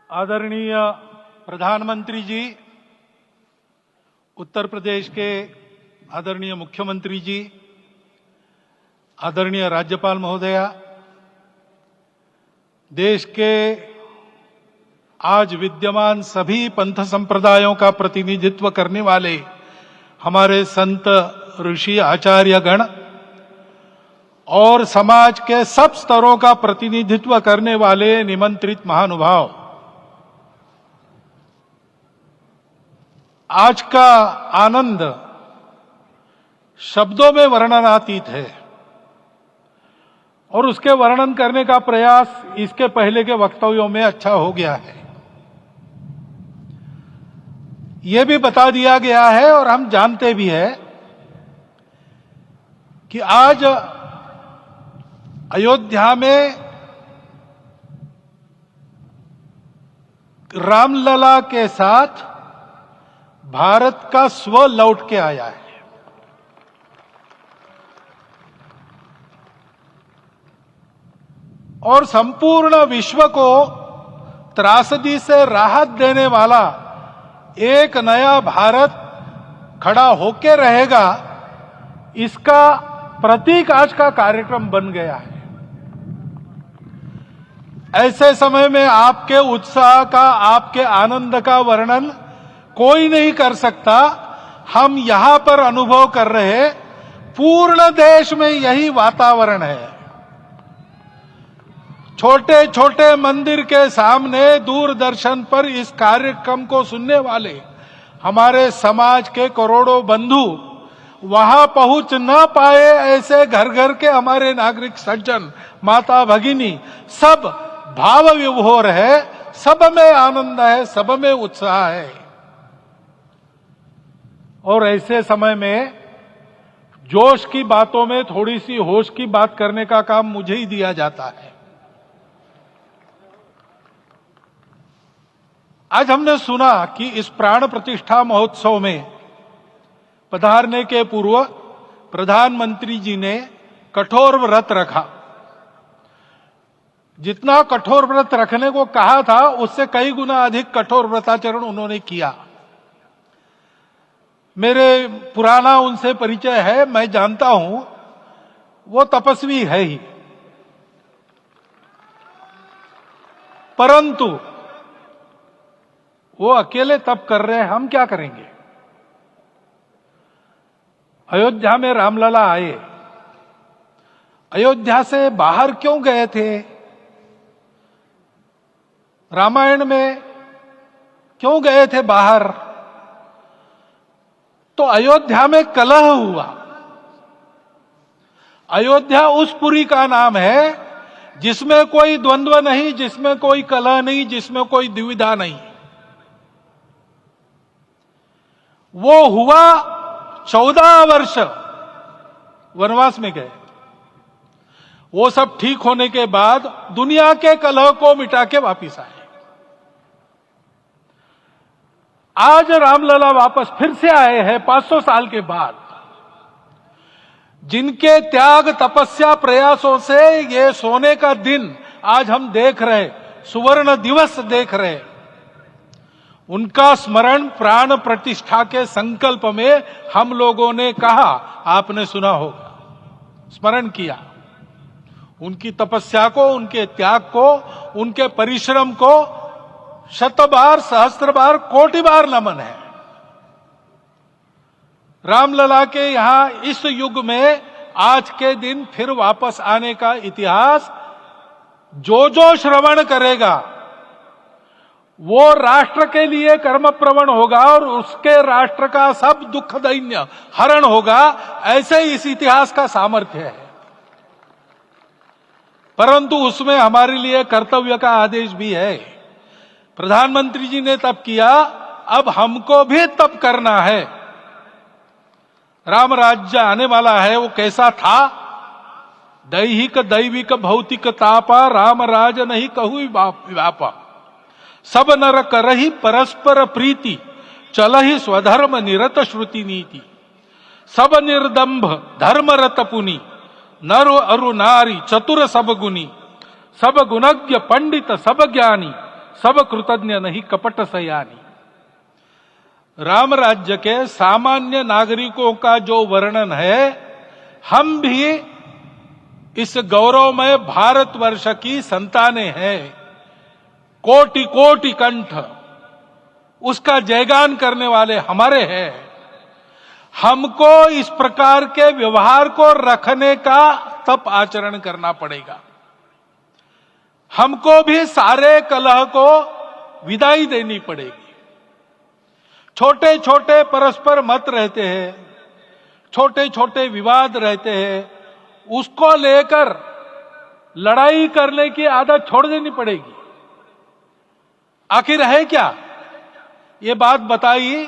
आदरणीय प्रधानमंत्री जी, उत्तर प्रदेश के आदरणीय मुख्यमंत्री जी, आदरणीय राज्यपाल महोदया, देश के आज विद्यमान सभी पंथ संप्रदायों का प्रतिनिधित्व करने वाले हमारे संत ऋषि आचार्य गण और समाज के सब स्तरों का प्रतिनिधित्व करने वाले निमंत्रित महानुभाव, आज का आनंद शब्दों में वर्णनातीत है और उसके वर्णन करने का प्रयास इसके पहले के वक्तव्यों में अच्छा हो गया है। यह भी बता दिया गया है और हम जानते भी हैं कि आज अयोध्या में रामलला के साथ भारत का स्व लौट के आया है। और संपूर्ण विश्व को त्रासदी से राहत देने वाला एक नया भारत खड़ा होके रहेगा, इसका प्रतीक आज का कार्यक्रम बन गया है। ऐसे समय में आपके उत्साह का, आपके आनंद का वर्णन कोई नहीं कर सकता। हम यहां पर अनुभव कर रहे, पूर्ण देश में यही वातावरण है। छोटे छोटे मंदिर के सामने दूरदर्शन पर इस कार्यक्रम को सुनने वाले हमारे समाज के करोड़ों बंधु, वहां पहुंच न पाए ऐसे घर घर के हमारे नागरिक सज्जन, माता भगिनी, सब भाव विभोर है, सब में आनंद है, सब में उत्साह है। और ऐसे समय में जोश की बातों में थोड़ी सी होश की बात करने का काम मुझे ही दिया जाता है। आज हमने सुना कि इस प्राण प्रतिष्ठा महोत्सव में पधारने के पूर्व प्रधानमंत्री जी ने कठोर व्रत रखा। जितना कठोर व्रत रखने को कहा था, उससे कई गुना अधिक कठोर व्रताचरण उन्होंने किया। मेरे पुराना उनसे परिचय है, मैं जानता हूं वो तपस्वी है ही, परंतु वो अकेले तप कर रहे हैं, हम क्या करेंगे। अयोध्या में रामलला आए, अयोध्या से बाहर क्यों गए थे? रामायण में क्यों गए थे बाहर? तो अयोध्या में कलह हुआ। अयोध्या उस पुरी का नाम है जिसमें कोई द्वंद्व नहीं, जिसमें कोई कलह नहीं, जिसमें कोई दुविधा नहीं। वो हुआ 14 वर्ष वनवास में गए। वो सब ठीक होने के बाद दुनिया के कलह को मिटा के वापिस आए। आज रामलला वापस फिर से आए हैं 500 साल के बाद। जिनके त्याग, तपस्या, प्रयासों से ये सोने का दिन आज हम देख रहे, सुवर्ण दिवस देख रहे, उनका स्मरण प्राण प्रतिष्ठा के संकल्प में हम लोगों ने कहा, आपने सुना होगा, स्मरण किया। उनकी तपस्या को, उनके त्याग को, उनके परिश्रम को शत बार, सहस्त्र बार, कोटि बार नमन है। रामलला के यहां इस युग में आज के दिन फिर वापस आने का इतिहास जो जो श्रवण करेगा वो राष्ट्र के लिए कर्मप्रवण होगा और उसके राष्ट्र का सब दुख दैन्य हरण होगा। ऐसे इस इतिहास का सामर्थ्य है। परंतु उसमें हमारे लिए कर्तव्य का आदेश भी है। प्रधानमंत्री जी ने तप किया, अब हमको भी तप करना है। राम राज्य आने वाला है, वो कैसा था? दैहिक दैविक भौतिक तापा, राम राज नहीं कहु व्यापा। सब नर करहि परस्पर प्रीति, चलहि स्वधर्म निरत श्रुति नीति। सब निर्दंभ धर्म रत पुनि, नर अरु नारी चतुर सब गुनी। सब गुणज्ञ पंडित सब ज्ञानी, सब कृतज्ञ नहीं कपट सयानी। राम राज्य के सामान्य नागरिकों का जो वर्णन है, हम भी इस गौरवमय भारतवर्ष की संतानें हैं। कोटि कोटि कंठ उसका जयगान करने वाले हमारे हैं। हमको इस प्रकार के व्यवहार को रखने का तप आचरण करना पड़ेगा। हमको भी सारे कलह को विदाई देनी पड़ेगी। छोटे छोटे परस्पर मत रहते हैं, छोटे छोटे विवाद रहते हैं, उसको लेकर लड़ाई करने की आदत छोड़ देनी पड़ेगी। आखिर है क्या? ये बात बताई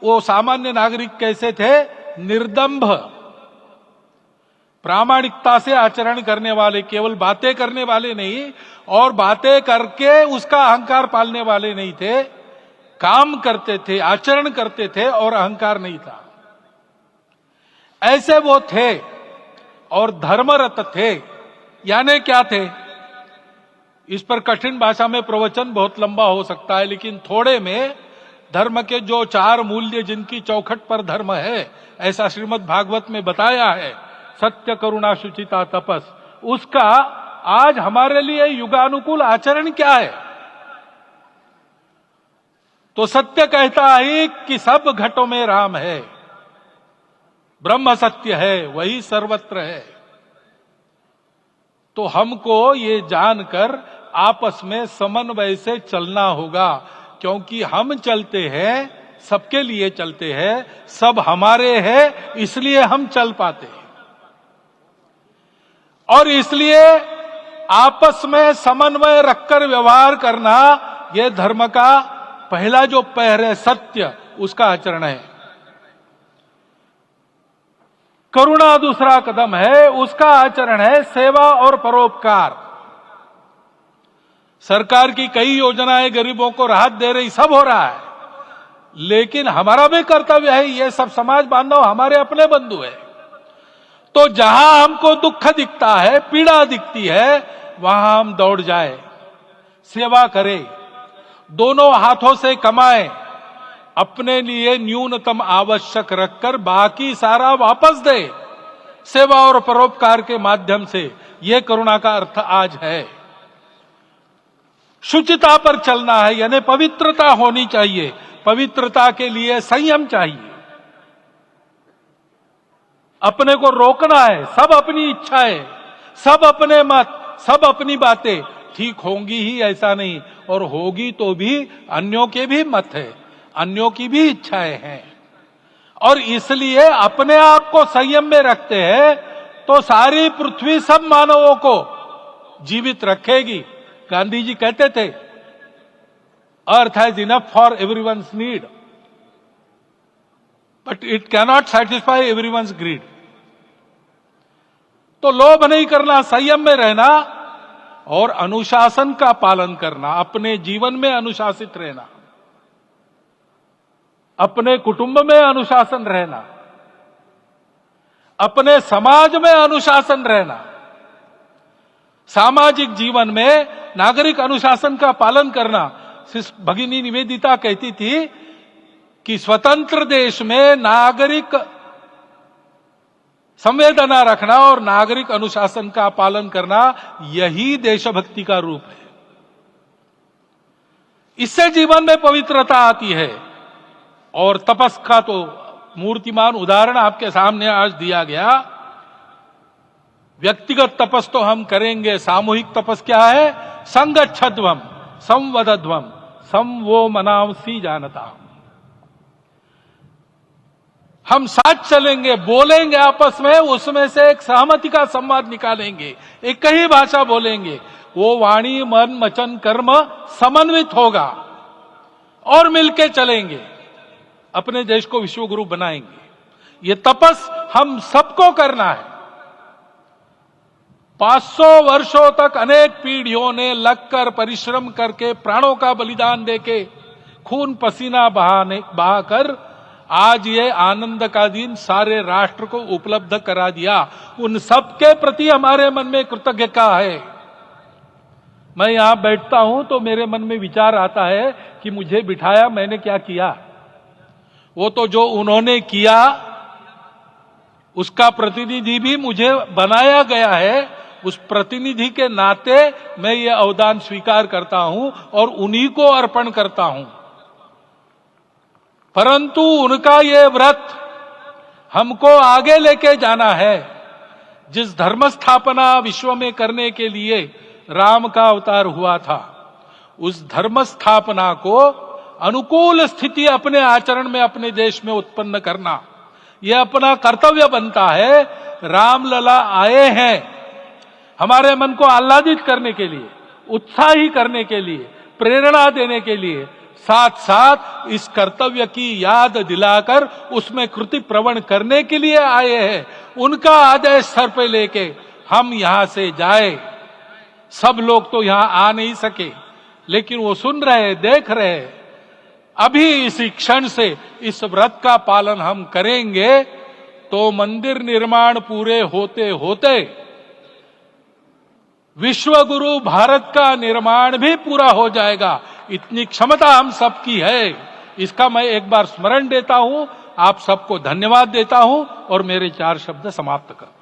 वो सामान्य नागरिक कैसे थे? निर्दंभ, प्रामाणिकता से आचरण करने वाले, केवल बातें करने वाले नहीं और बातें करके उसका अहंकार पालने वाले नहीं थे। काम करते थे, आचरण करते थे और अहंकार नहीं था। ऐसे वो थे और धर्मरत थे। यानी क्या थे? इस पर कठिन भाषा में प्रवचन बहुत लंबा हो सकता है, लेकिन थोड़े में धर्म के जो 4 मूल्य जिनकी चौखट पर धर्म है, ऐसा श्रीमद् भागवत में बताया है, सत्य, करुणा, शुचिता, तपस, उसका आज हमारे लिए युगानुकूल आचरण क्या है? तो सत्य कहता है कि सब घटों में राम है, ब्रह्म सत्य है, वही सर्वत्र है। तो हमको ये जानकर आपस में समन्वय से चलना होगा, क्योंकि हम चलते हैं, सबके लिए चलते हैं, सब हमारे हैं, इसलिए हम चल पाते हैं। और इसलिए आपस में समन्वय रखकर व्यवहार करना, यह धर्म का पहला जो पैर है, सत्य, उसका आचरण है। करुणा दूसरा कदम है, उसका आचरण है सेवा और परोपकार। सरकार की कई योजनाएं गरीबों को राहत दे रही, सब हो रहा है, लेकिन हमारा भी कर्तव्य है, ये सब समाज बांधव हमारे अपने बंधु है। तो जहां हमको दुख दिखता है, पीड़ा दिखती है, वहां हम दौड़ जाए, सेवा करें, दोनों हाथों से कमाएं, अपने लिए न्यूनतम आवश्यक रखकर बाकी सारा वापस दे, सेवा और परोपकार के माध्यम से। यह करुणा का अर्थ आज है। शुचिता पर चलना है, यानी पवित्रता होनी चाहिए। पवित्रता के लिए संयम चाहिए, अपने को रोकना है। सब अपनी इच्छाएं, सब अपने मत, सब अपनी बातें ठीक होंगी ही ऐसा नहीं, और होगी तो भी अन्यों के भी मत है, अन्यों की भी इच्छाएं हैं। और इसलिए अपने आप को संयम में रखते हैं तो सारी पृथ्वी सब मानवों को जीवित रखेगी। गांधी जी कहते थे, earth has enough for everyone's need, but it cannot satisfy everyone's greed. तो लोभ नहीं करना, संयम में रहना और अनुशासन का पालन करना, अपने जीवन में अनुशासित रहना, अपने कुटुंब में अनुशासन रहना, अपने समाज में अनुशासन रहना। सामाजिक जीवन में नागरिक अनुशासन का पालन करना। भगिनी निवेदिता कहती थी कि स्वतंत्र देश में नागरिक संवेदना रखना और नागरिक अनुशासन का पालन करना, यही देशभक्ति का रूप है। इससे जीवन में पवित्रता आती है। और तपस का तो मूर्तिमान उदाहरण आपके सामने आज दिया गया। व्यक्तिगत तपस तो हम करेंगे, सामूहिक तपस क्या है? संगच्छध्वम संवदध्वम संवो मनांसी जानता। हम साथ चलेंगे, बोलेंगे आपस में, उसमें से एक सहमति का संवाद निकालेंगे, एक ही भाषा बोलेंगे, वो वाणी मन वचन कर्म समन्वित होगा और मिलके चलेंगे, अपने देश को विश्वगुरु बनाएंगे। ये तपस हम सबको करना है। 500 वर्षों तक अनेक पीढ़ियों ने लगकर परिश्रम करके प्राणों का बलिदान देके खून पसीना बहाकर आज ये आनंद का दिन सारे राष्ट्र को उपलब्ध करा दिया। उन सबके प्रति हमारे मन में कृतज्ञता है। मैं यहां बैठता हूं तो मेरे मन में विचार आता है कि मुझे बिठाया, मैंने क्या किया। वो तो जो उन्होंने किया उसका प्रतिनिधि भी मुझे बनाया गया है। उस प्रतिनिधि के नाते मैं ये अवदान स्वीकार करता हूं और उन्हीं को अर्पण करता हूं। परंतु उनका ये व्रत हमको आगे लेके जाना है। जिस धर्म स्थापना विश्व में करने के लिए राम का अवतार हुआ था, उस धर्म स्थापना को अनुकूल स्थिति अपने आचरण में अपने देश में उत्पन्न करना, यह अपना कर्तव्य बनता है। रामलला आए हैं हमारे मन को आह्लादित करने के लिए, उत्साही करने के लिए, प्रेरणा देने के लिए, साथ साथ इस कर्तव्य की याद दिलाकर उसमें कृति प्रवण करने के लिए आए हैं। उनका आदेश सर पे लेके हम यहां से जाए। सब लोग तो यहां आ नहीं सके, लेकिन वो सुन रहे, देख रहे। अभी इसी क्षण से इस व्रत का पालन हम करेंगे तो मंदिर निर्माण पूरे होते होते विश्व गुरु भारत का निर्माण भी पूरा हो जाएगा। इतनी क्षमता हम सबकी है। इसका मैं एक बार स्मरण देता हूं, आप सबको धन्यवाद देता हूं और मेरे 4 शब्द समाप्त करता हूं।